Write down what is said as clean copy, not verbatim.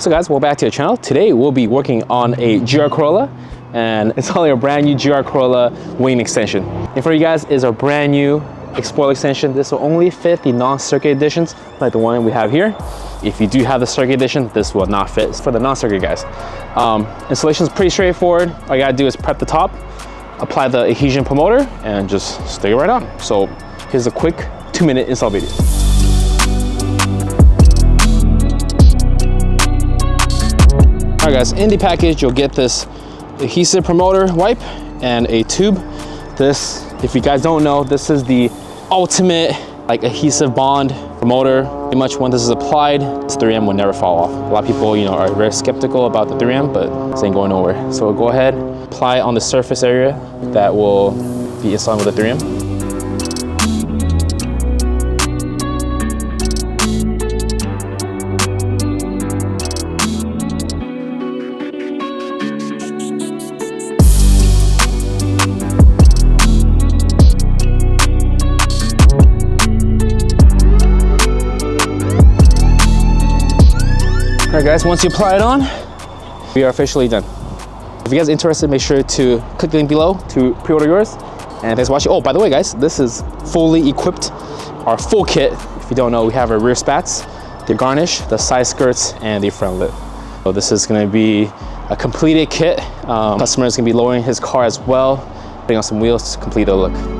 So guys, welcome back to the channel. Today we'll be working on a GR Corolla, and it's only a brand new GR Corolla wing extension. And for you guys is a brand new Explorer extension. This will only fit the non-circuit editions like the one we have here. If you do have the circuit edition, this will not fit. It's for the non-circuit guys. Installation is pretty straightforward. All you gotta do is prep the top, apply the adhesion promoter, and just stay right on. So here's a quick 2-minute install video. All right guys, in the package you'll get this adhesive promoter wipe and a tube. This, if you guys don't know, this is the ultimate like adhesive bond promoter. Pretty much when this is applied, this 3M will never fall off. A lot of people, are very skeptical about the 3M, but this ain't going nowhere. So go ahead, apply on the surface area that will be installed with the 3M. All right guys, once you apply it on, we are officially done. If you guys are interested, make sure to click the link below to pre-order yours. And thanks for watching. Oh, by the way guys, this is fully equipped, our full kit. If you don't know, we have our rear spats, the garnish, the side skirts, and the front lip. So this is gonna be a completed kit. Customer is gonna be lowering his car as well, putting on some wheels to complete the look.